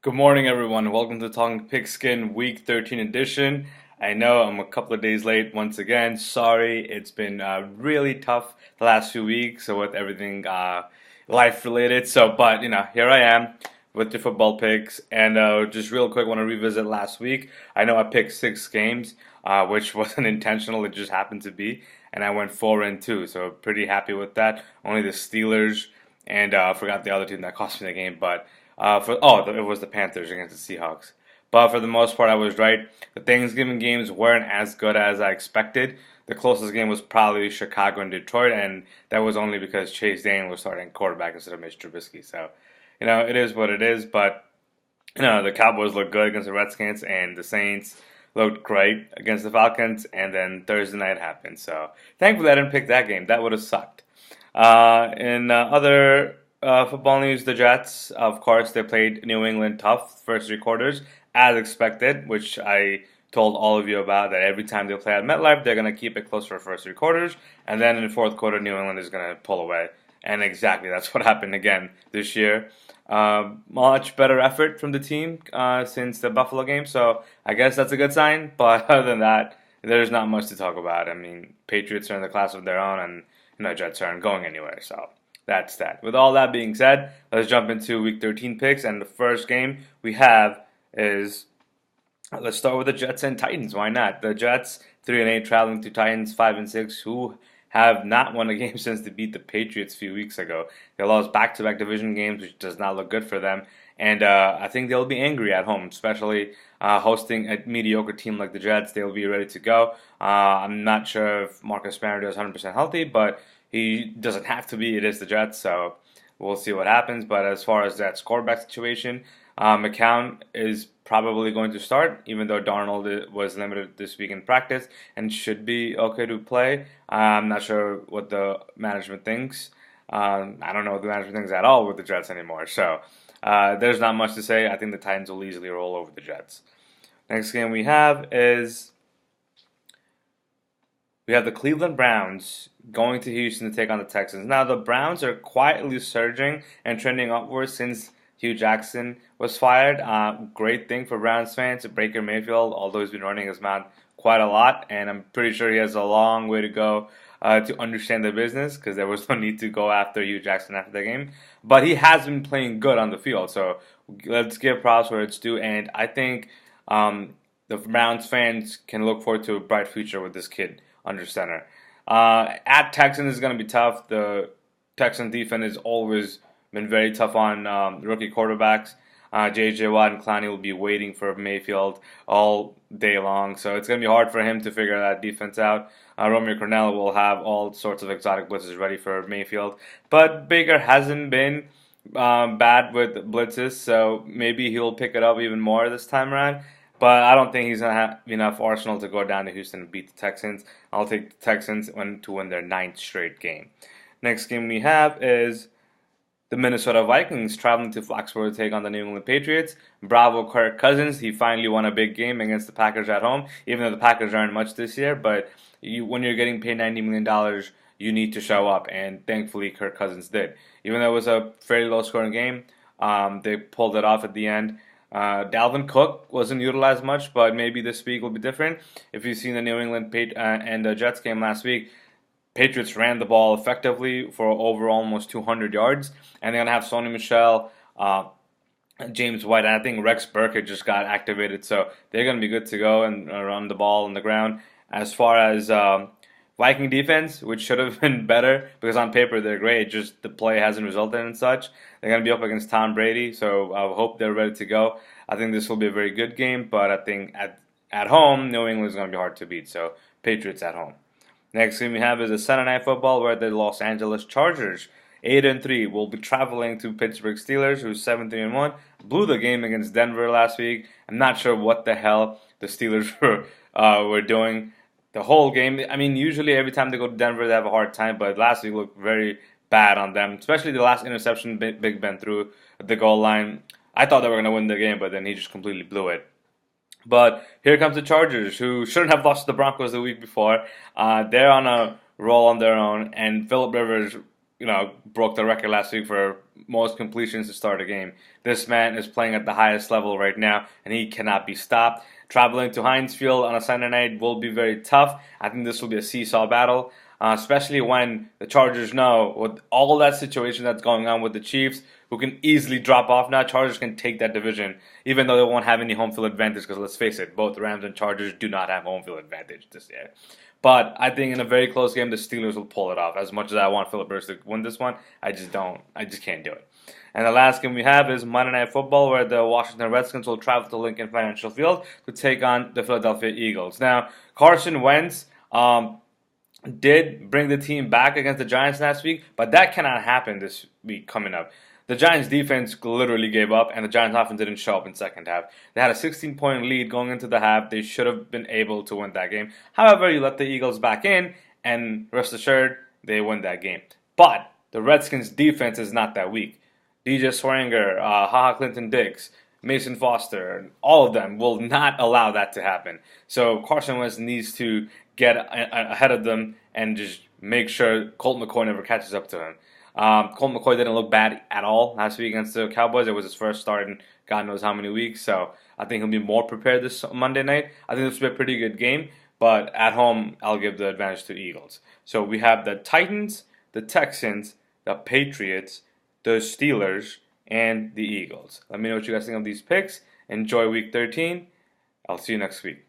Good morning, everyone. Welcome to Talking Pigskin Week 13 edition. I know I'm a couple of days late once again. Sorry, it's been really tough the last few weeks with everything life related. But here I am with the football picks, and just real quick, want to revisit last week. I know I picked 6 games, which wasn't intentional; it just happened to be, and I went 4-2. So pretty happy with that. Only the Steelers and I forgot the other team that cost me the game, but. It was the Panthers against the Seahawks. But for the most part, I was right. The Thanksgiving games weren't as good as I expected. The closest game was probably Chicago and Detroit, and that was only because Chase Daniel was starting quarterback instead of Mitch Trubisky. So, it is what it is. But the Cowboys looked good against the Redskins, and the Saints looked great against the Falcons. And then Thursday night happened. So, thankfully, I didn't pick that game. That would have sucked. In other football news, the Jets, of course, they played New England tough first 3 quarters, as expected, which I told all of you about that every time they play at MetLife, they're going to keep it close for the first 3 quarters, and then in the fourth quarter, New England is going to pull away. And exactly, that's what happened again this year. Much better effort from the team since the Buffalo game, so I guess that's a good sign, but other than that, there's not much to talk about. I mean, Patriots are in the class of their own, and Jets aren't going anywhere. So that's that. With all that being said, let's jump into Week 13 picks. And the first game we have is let's start with the Jets and Titans. Why not? The Jets 3-8 traveling to Titans 5-6, who have not won a game since they beat the Patriots a few weeks ago. They lost back-to-back division games, which does not look good for them. And I think they'll be angry at home, especially hosting a mediocre team like the Jets. They'll be ready to go. I'm not sure if Marcus Mariota is 100% healthy, but he doesn't have to be. It is the Jets, so we'll see what happens. But as far as that scoreback situation, McCown is probably going to start, even though Darnold was limited this week in practice and should be okay to play. I'm not sure what the management thinks. I don't know what the management thinks at all with the Jets anymore. So there's not much to say. I think the Titans will easily roll over the Jets. Next game we have is the Cleveland Browns going to Houston to take on the Texans. Now, the Browns are quietly surging and trending upwards since Hugh Jackson was fired. Great thing for Browns fans. Baker Mayfield, although he's been running his mouth quite a lot, and I'm pretty sure he has a long way to go to understand the business because there was no need to go after Hugh Jackson after the game. But he has been playing good on the field, so let's give props where it's due. And I think the Browns fans can look forward to a bright future with this kid under center. At Texans is going to be tough. The Texans defense has always been very tough on rookie quarterbacks. J.J. Watt and Clowney will be waiting for Mayfield all day long, so it's going to be hard for him to figure that defense out. Romeo Cornell will have all sorts of exotic blitzes ready for Mayfield, but Baker hasn't been bad with blitzes, so maybe he'll pick it up even more this time around. But I don't think he's going to have enough arsenal to go down to Houston and beat the Texans. I'll take the Texans to win their 9th straight game. Next game we have is the Minnesota Vikings traveling to Foxborough to take on the New England Patriots. Bravo Kirk Cousins. He finally won a big game against the Packers at home, even though the Packers aren't much this year. But when you're getting paid $90 million, you need to show up. And thankfully, Kirk Cousins did. Even though it was a fairly low-scoring game, they pulled it off at the end. Dalvin Cook wasn't utilized much, but maybe this week will be different. If you've seen the New England and the Jets game last week, Patriots ran the ball effectively for over almost 200 yards, and they're going to have Sony Michel, James White, and I think Rex Burkhead just got activated, so they're going to be good to go and run the ball on the ground. As far as Viking defense, which should have been better because on paper they're great, just the play hasn't resulted in such. They're going to be up against Tom Brady, so I hope they're ready to go. I think this will be a very good game, but I think at home, New England is going to be hard to beat, so Patriots at home. Next game we have is a Sunday Night Football where the Los Angeles Chargers, 8-3, will be traveling to Pittsburgh Steelers, who's 7-3-1. Blew the game against Denver last week. I'm not sure what the hell the Steelers were doing the whole game. I mean, usually every time they go to Denver, they have a hard time, but last week looked very bad on them, especially the last interception Big Ben threw at the goal line. I thought they were going to win the game, but then he just completely blew it. But here comes the Chargers, who shouldn't have lost to the Broncos the week before. They're on a roll on their own, and Phillip Rivers broke the record last week for most completions to start a game. This man is playing at the highest level right now, and he cannot be stopped. Traveling to Heinz Field on a Sunday night will be very tough. I think this will be a seesaw battle, especially when the Chargers know with all that situation that's going on with the Chiefs, who can easily drop off now. Chargers can take that division, even though they won't have any home field advantage, because let's face it, both Rams and Chargers do not have home field advantage this year. But I think in a very close game, the Steelers will pull it off. As much as I want Philip Rivers to win this one, I just don't. I just can't do it. And the last game we have is Monday Night Football, where the Washington Redskins will travel to Lincoln Financial Field to take on the Philadelphia Eagles. Now, Carson Wentz did bring the team back against the Giants last week, but that cannot happen this week coming up. The Giants defense literally gave up, and the Giants offense didn't show up in second half. They had a 16-point lead going into the half. They should have been able to win that game. However, you let the Eagles back in, and rest assured, they win that game. But the Redskins defense is not that weak. DJ Swanger, HaHa Clinton-Dix, Mason Foster, all of them will not allow that to happen. So Carson Wentz needs to get ahead of them and just make sure Colt McCoy never catches up to him. Colt McCoy didn't look bad at all last week against the Cowboys. It was his first start in God knows how many weeks, so I think he'll be more prepared this Monday night. I think this will be a pretty good game, but at home, I'll give the advantage to the Eagles. So we have the Titans, the Texans, the Patriots, the Steelers, and the Eagles. Let me know what you guys think of these picks. Enjoy Week 13. I'll see you next week.